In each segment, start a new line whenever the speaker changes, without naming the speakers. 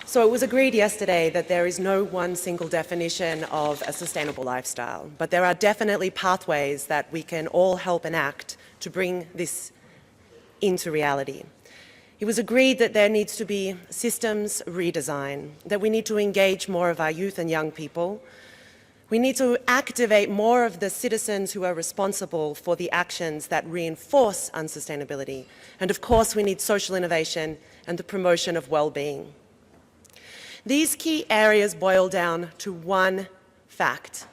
So it was agreed yesterday that there is no one single definition of a sustainable lifestyle, but there are definitely pathways that we can all help enact to bring this into reality. It was agreed that there needs to be systems redesign, that we need to engage more of our youth and young people. We need to activate more of the citizens who are responsible for the actions that reinforce unsustainability. And of course, we need social innovation and the promotion of well-being. These key areas boil down to one fact,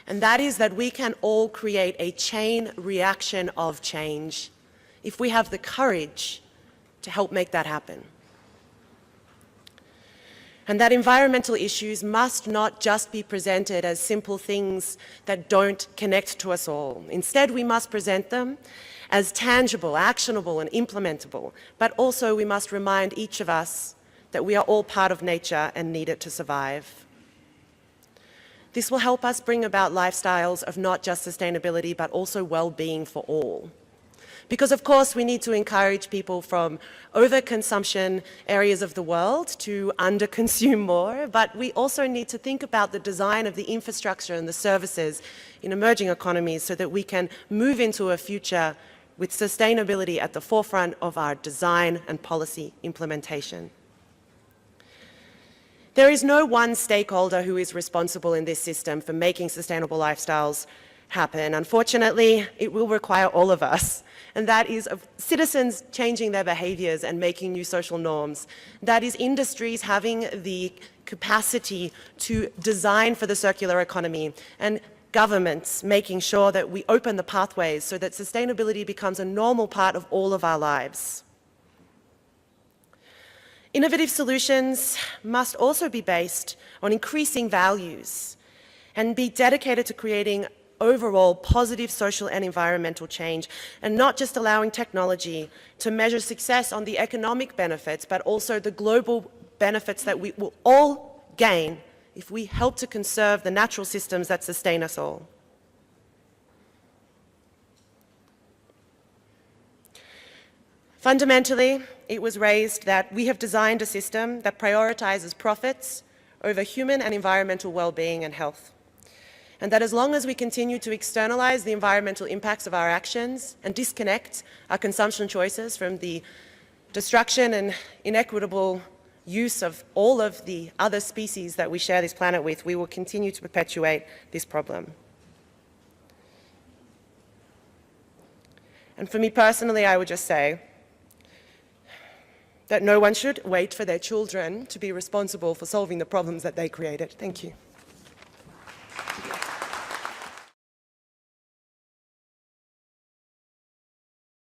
and that is that we can all create a chain reaction of change if we have the courage to help make that happen. And that environmental issues must not just be presented as simple things that don't connect to us all. Instead, we must present them as tangible, actionable, and implementable. But also, we must remind each of us that we are all part of nature and need it to survive. This will help us bring about lifestyles of not just sustainability, but also well-being for all. Because, of course, we need to encourage people from overconsumption areas of the world to underconsume more, but we also need to think about the design of the infrastructure and the services in emerging economies so that we can move into a future with sustainability at the forefront of our design and policy implementation. There is no one stakeholder who is responsible in this system for making sustainable lifestyles happen. Unfortunately, it will require all of us, and that is of citizens changing their behaviours and making new social norms. That is industries having the capacity to design for the circular economy, and governments making sure that we open the pathways so that sustainability becomes a normal part of all of our lives. Innovative solutions must also be based on increasing values and be dedicated to creating overall positive social and environmental change, and not just allowing technology to measure success on the economic benefits, but also the global benefits that we will all gain if we help to conserve the natural systems that sustain us all. Fundamentally, it was raised that we have designed a system that prioritizes profits over human and environmental well-being and health. And that as long as we continue to externalize the environmental impacts of our actions and disconnect our consumption choices from the destruction and inequitable use of all of the other species that we share this planet with, we will continue to perpetuate this problem. And for me personally, I would just say that no one should wait for their children to be responsible for solving the problems that they created. Thank you.